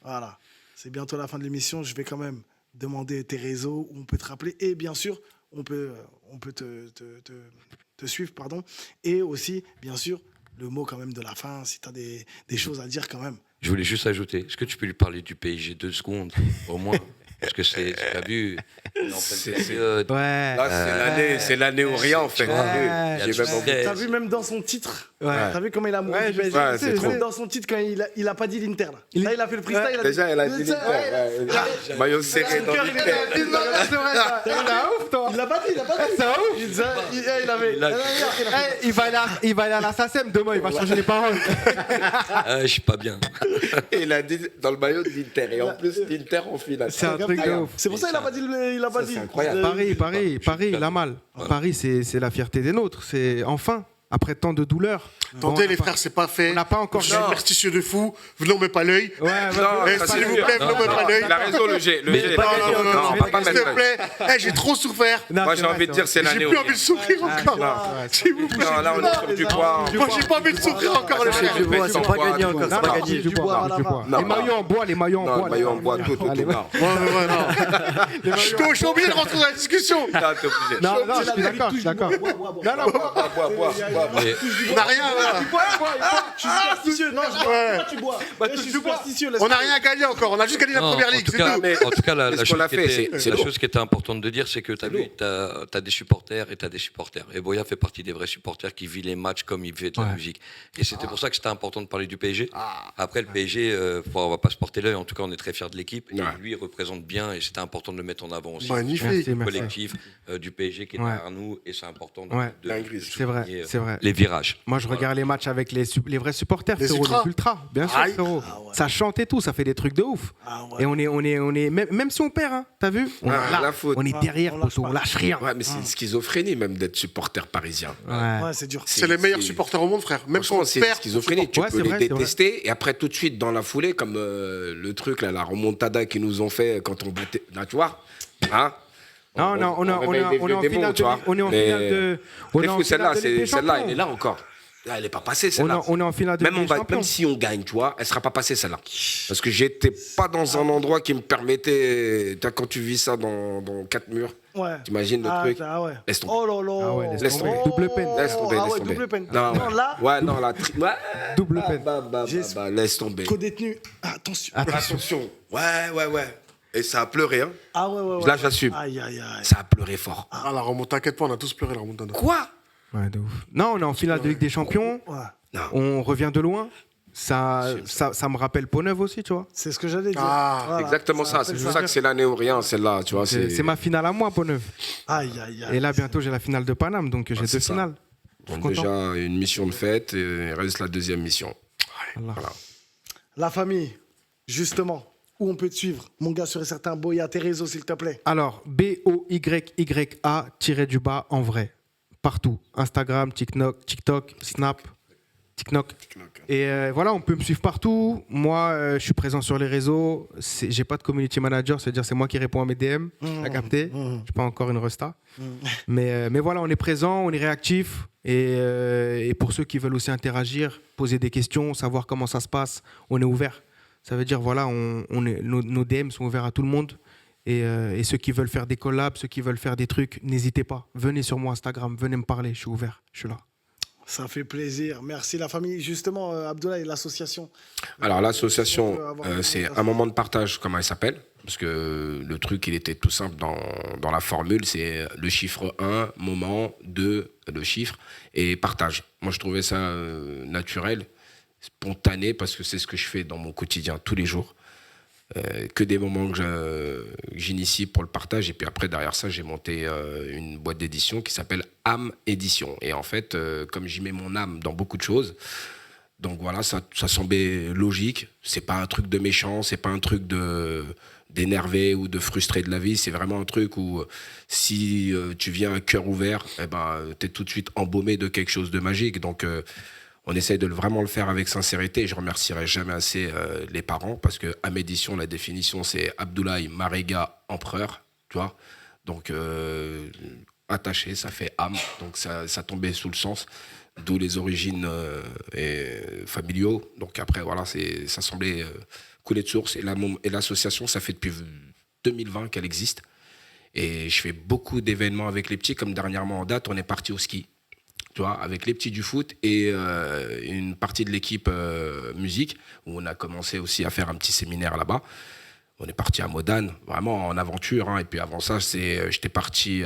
Voilà. C'est bientôt la fin de l'émission. Je vais quand même demander tes réseaux où on peut te rappeler. Et bien sûr, on peut te suivre. Pardon. Et aussi, bien sûr, le mot quand même de la fin, si tu as des choses à dire quand même. Je voulais juste ajouter, est-ce que tu peux lui parler du PSG 2 secondes, au moins? Parce que t'as vu, il est en pleine période. Ouais. Là, c'est l'année où rien en fait. Ouais. J'ai même envie. T'as vu même dans son titre. Ouais. T'as vu comment il a mouru Ouais, du PSG. ouais, c'est trop. Même dans son titre quand il a pas dit l'Inter là. Là, il a fait le freestyle. Il a Déjà, elle a dit Ouais. l'Inter. Maillot serré dans l'Inter. C'est vrai, ça. T'es un ouf, toi. Il l'a pas dit. C'est un ouf. Il avait. Il va aller à la SACEM demain, il va changer les paroles. Je suis pas bien. Et il a dit dans le maillot de l'Inter. Et en plus, l'Inter en finale. C'est un truc de ouf. C'est pour ça qu'il a pas dit. Il a pas dit. C'est incroyable. Paris, il a mal. Paris, c'est la fierté des nôtres. C'est enfin, après tant de douleurs. Attendez, Bon, les frères, c'est pas fait. On n'a pas encore. Je suis superstitieux de fou. Venons, mais pas l'œil. Ouais, Non, Eh, ça, s'il c'est vous sûr. plaît, venons, mais pas l'œil. Il a raison, le G. Mais G. pas Non, non, non, on va pas s'il mettre te plaît. Eh, j'ai trop souffert. Moi, j'ai envie de dire, c'est J'ai l'année où plus envie de souffrir encore. S'il vous plaît. Non, là, on est sur du poids. Moi, j'ai pas envie de souffrir encore, les frères. Du bois, c'est pas gagné encore, c'est pas gagné. Du bois. Non, Les maillots en bois, les maillots en Non, bois. le maillot en bois, tout. Non, Ouais, non. Je suis obligé de rentrer dans la discussion. t'es obligé. Non, je suis d'accord. Non, Bois. Mais- On n'a rien, là. Je suis superstitieux. Non, je bois. Ouais. Toi, tu bois. Je suis superstitieux. On n'a rien gagné encore. On a juste gagné la Non, première en ligue, tout c'est cas, tout. en tout cas, la Qu'est-ce chose qu'on a qui fait, était- c'est la lourd. chose qui était importante de dire, c'est que tu as vu, tu as des supporters et tu as des supporters. Et Boya fait partie des vrais supporters qui vivent les matchs comme il fait de la Ouais. musique. Et c'était pour ça que c'était important de parler du PSG. Après, le PSG, on va pas se porter l'œil. En tout cas, on est très fiers de l'équipe. Et Ouais. lui, il représente bien. Et c'était important de le mettre en avant aussi. Magnifique. Merci, Le merci. collectif du PSG qui est Ouais. derrière nous. Et c'est important de, Ouais. de C'est vrai, souligner, c'est vrai. les virages. Moi, je regarde les matchs avec les vrais supporters, Les frérot, ultras. les ultras, bien sûr, Aïe. frérot. Ça chante et tout, ça fait des trucs de ouf. Ah ouais. Et on est même si on perd, hein, t'as vu on, Ouais, est là, la faute. on est derrière, on lâche poteau, pas. on lâche rien. Ouais, mais c'est une schizophrénie même d'être supporter parisien. Ouais. Ouais, c'est dur. C'est les meilleurs supporters au monde, frère. Même quand Franchement, on c'est perd, une schizophrénie. Tu Ouais, peux c'est les vrai, c'est vrai. détester et après tout de suite dans la foulée, comme le truc là, la remontada qu'ils nous ont fait quand on battait. Là, tu vois, hein. Non, non, on est en réveille des vieux finale démons, tu vois. on est en Mais finale de. on est C'est en fou, finale celle-là, de Ligue des celle-là, Champions. elle est là encore. Là, elle n'est pas passée, On celle-là. est en finale de Même, Ligue des Champions. même si on gagne, tu vois, elle sera pas passée celle-là. Parce que j'étais pas dans un endroit qui me permettait. Quand tu vis ça dans 4 murs, Ouais. t'imagines le Ah, truc. ah ouais. Laisse tomber. Oh là là. Ah ouais, laisse tomber. Double peine. Laisse tomber, Ah laisse ouais, tomber. double peine. Non, Non, là, ouais, non, la ouais. Double peine. Laisse tomber. co-détenu. Attention. Attention. Ouais. Et ça a pleuré, hein. Ah ouais, ouais, ouais. Là, j'assume. Aïe, aïe, aïe. Ça a pleuré fort. Ah, la remontada, t'inquiète pas, on a tous pleuré la remontada. Quoi? Ouais, de ouf. Non, on est en finale de Ligue des Champions. Ouais. Non. On revient de loin. Ça me rappelle Pau-Neuf aussi, tu vois. C'est ce que j'allais dire. Ah, Voilà. Exactement ça. C'est rappelle pour ça que c'est l'année ou rien, celle-là, tu vois. C'est ma finale à moi, Pau-Neuf. Aïe, aïe, aïe. Et là, bientôt, j'ai la finale de Paname, donc j'ai c'est deux ça. finales. Donc content. déjà une mission de fête et il reste la deuxième mission. Voilà. La famille, justement, où on peut te suivre? Mon gars, sur certains Boya, tes réseaux, s'il te plaît. Alors, BOYYA-du-bas en vrai. Partout. Instagram, TikTok, Snap, TikTok. Et voilà, on peut me suivre partout. Moi, je suis présent sur les réseaux. J'ai pas de community manager, c'est-à-dire c'est moi qui réponds à mes DM. T'as capté? Je suis pas encore une resta. Mais voilà, on est présent, on est réactif. Et pour ceux qui veulent aussi interagir, poser des questions, savoir comment ça se passe, on est ouvert. Ça veut dire, voilà, nos DM sont ouverts à tout le monde. Et ceux qui veulent faire des collabs, ceux qui veulent faire des trucs, n'hésitez pas. Venez sur mon Instagram, venez me parler, je suis ouvert, je suis là. Ça fait plaisir. Merci, la famille. Justement, Abdoulaye, l'association. Alors l'association, On peut avoir c'est une un moment de partage, comment elle s'appelle. Parce que le truc, il était tout simple dans la formule. C'est le chiffre 1, moment, 2, le chiffre, et partage. Moi, je trouvais ça naturel, spontané, parce que c'est ce que je fais dans mon quotidien tous les jours. Que des moments que j'initie pour le partage. Et puis après, derrière ça, j'ai monté une boîte d'édition qui s'appelle Âme Édition. Et en fait, comme j'y mets mon âme dans beaucoup de choses, donc voilà, ça semblait logique. C'est pas un truc de méchant, c'est pas un truc d'énervé ou de frustré de la vie. C'est vraiment un truc où si tu viens un cœur ouvert, eh ben, t'es tout de suite embaumé de quelque chose de magique. Donc on essaye de vraiment le faire avec sincérité. Je remercierai jamais assez les parents parce que Âme Édition, la définition, c'est Abdoulaye Marega Empereur, tu vois. Donc attaché, ça fait âme. Donc ça tombait sous le sens, d'où les origines familiaux. Donc après, voilà, ça semblait couler de source. Et l'association, ça fait depuis 2020 qu'elle existe. Et je fais beaucoup d'événements avec les petits. Comme dernièrement en date, on est parti au ski. Tu vois, avec les petits du foot et une partie de l'équipe musique, où on a commencé aussi à faire un petit séminaire là-bas. On est parti à Modane, vraiment en aventure. Hein. Et puis avant ça, j'étais parti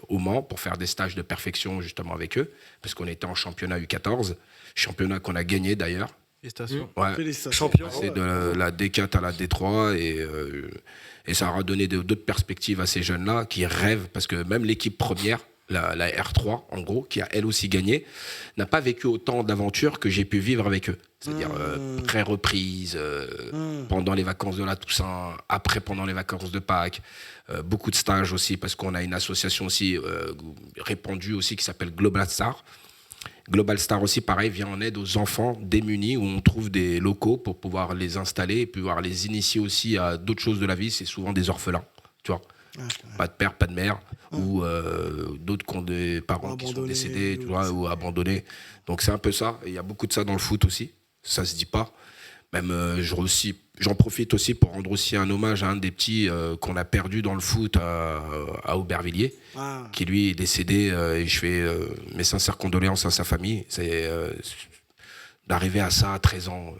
au Mans pour faire des stages de perfection justement avec eux, parce qu'on était en championnat U14, championnat qu'on a gagné d'ailleurs. Félicitations. Ouais. Félicitations. Champion. C'est de la D4 à la D3 et ça aura donné d'autres perspectives à ces jeunes-là qui rêvent, parce que même l'équipe première, la R3 en gros, qui a elle aussi gagné, n'a pas vécu autant d'aventures que j'ai pu vivre avec eux. C'est-à-dire pré-reprise, pendant les vacances de la Toussaint, après pendant les vacances de Pâques, beaucoup de stages aussi, parce qu'on a une association aussi répandue aussi qui s'appelle Global Star. Global Star aussi, pareil, vient en aide aux enfants démunis, où on trouve des locaux pour pouvoir les installer et pouvoir les initier aussi à d'autres choses de la vie. C'est souvent des orphelins, tu vois. Pas de père, pas de mère, ou d'autres qui ont des parents qui sont décédés, tu vois, ou abandonnés. Donc c'est un peu ça. Il y a beaucoup de ça dans le foot aussi. Ça se dit pas. Même j'en profite aussi pour rendre aussi un hommage à un des petits qu'on a perdu dans le foot à Aubervilliers, qui lui est décédé. Et je fais mes sincères condoléances à sa famille. C'est d'arriver à ça à 13 ans.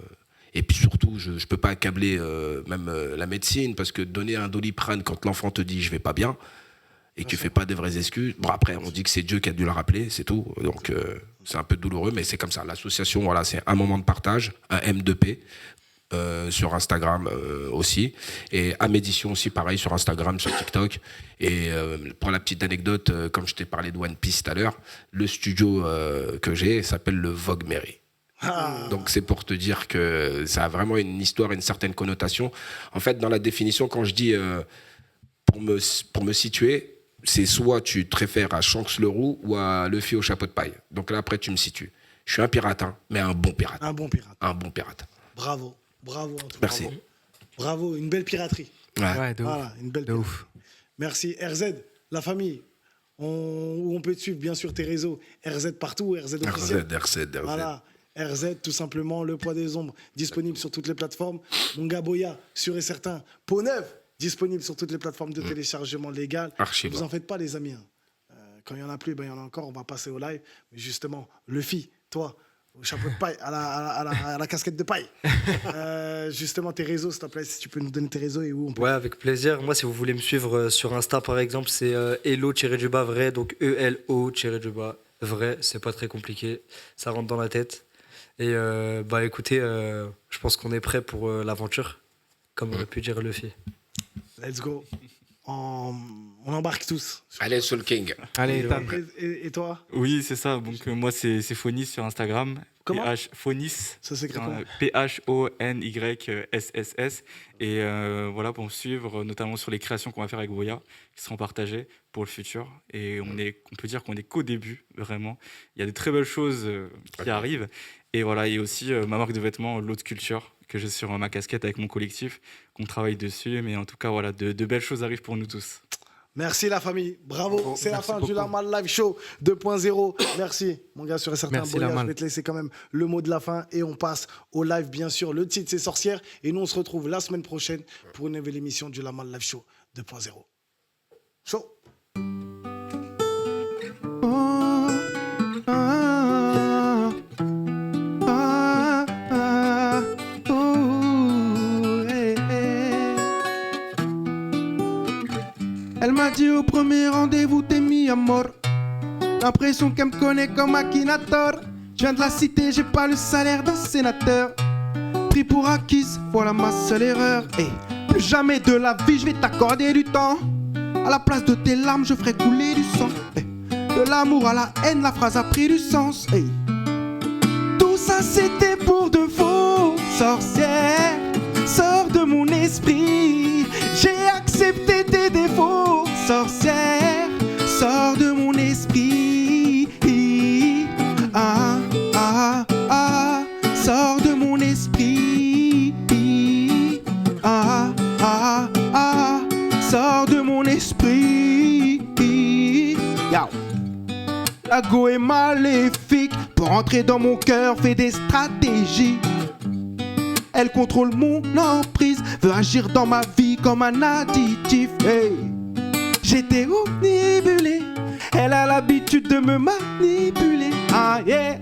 Et puis surtout, je ne peux pas accabler même la médecine, parce que donner un Doliprane quand l'enfant te dit « je vais pas bien », et que tu fais pas des vraies excuses. Bon, après, on dit que c'est Dieu qui a dû le rappeler, c'est tout. Donc, c'est un peu douloureux, mais c'est comme ça. L'association, voilà, c'est un moment de partage, un M2P, sur Instagram aussi. Et Amédition aussi, pareil, sur Instagram, sur TikTok. Et pour la petite anecdote, comme je t'ai parlé de One Piece tout à l'heure, le studio que j'ai s'appelle le Vogue Mary. Donc c'est pour te dire que ça a vraiment une histoire, une certaine connotation. En fait, dans la définition, quand je dis pour me situer, c'est soit tu te réfères à Shanks-Leroux ou à Luffy au chapeau de paille. Donc là, après, tu me situes. Je suis un pirate, hein, mais un bon pirate. Un bon pirate. Un bon pirate. Bravo. Bravo. En tout cas. Merci. Bravo. Une belle piraterie. Ouais, de ouf. Voilà, une belle De ouf. Merci. RZ, la famille. Où on peut te suivre, bien sûr, tes réseaux. RZ partout, RZ officiel. RZ. Voilà. RZ, tout simplement, le poids des ombres, disponible sur toutes les plateformes. Mon gars Boya, sûr et certain. Peau neuve, disponible sur toutes les plateformes de téléchargement légal. Archive. Vous en faites pas, les amis. Hein. Quand il n'y en a plus, ben, il y en a encore. On va passer au live. Mais justement, Luffy, toi, au chapeau de paille, à la casquette de paille. Justement, tes réseaux, s'il te plaît, si tu peux nous donner tes réseaux et où on peut. Ouais, avec plaisir. Moi, si vous voulez me suivre sur Insta, par exemple, c'est Elo-vrai, donc ELO-vrai. C'est pas très compliqué. Ça rentre dans la tête. Et bah écoutez, je pense qu'on est prêt pour l'aventure, comme aurait pu dire Luffy. Let's go. On embarque tous. Allez, Soul King. Allez, tape. Et toi? Oui, c'est ça. Donc moi, c'est Phonis sur Instagram. Comment? Phonis. Ça s'écrit comment? PHONYSSS. Et voilà, pour me suivre, notamment sur les créations qu'on va faire avec Boya, qui seront partagées pour le futur. Et on peut dire qu'on est qu'au début, vraiment. Il y a de très belles choses qui arrivent. Et voilà, il y a aussi ma marque de vêtements, L'Haute Culture, que j'ai sur ma casquette avec mon collectif, qu'on travaille dessus. Mais en tout cas, voilà, de belles choses arrivent pour nous tous. Merci la famille, bravo. C'est la fin du Lamal Live Show 2.0. Merci mon gars, sur un certain Merci, Boya, je Lamal. vais te laisser quand même le mot de la fin et on passe au live bien sûr. Le titre c'est Sorcière et nous on se retrouve la semaine prochaine pour une nouvelle émission du Lamal Live Show 2.0. Show. Elle m'a dit au premier rendez-vous t'es mis à mort. L'impression qu'elle me connaît comme Akinator. Je viens de la cité, j'ai pas le salaire d'un sénateur. Pris pour acquise, voilà ma seule erreur. Et plus jamais de la vie je vais t'accorder du temps. À la place de tes larmes je ferai couler du sang. De l'amour à la haine, la phrase a pris du sens. Tout ça c'était pour de faux. Sorcière, sors de mon esprit. J'ai accepté tes défauts. Sorcière, sors de mon esprit. Sors de mon esprit. Sors de mon esprit. Yo. La go est maléfique. Pour entrer dans mon cœur, fait des stratégies. Elle contrôle mon emprise, veut agir dans ma vie comme un additif. Hey. J'étais omnibulé, elle a l'habitude de me manipuler. Ah yeah,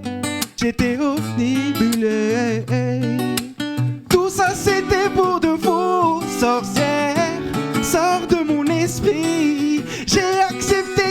j'étais omnibulé. Tout ça c'était pour de faux. Sorcière, sors de mon esprit. J'ai accepté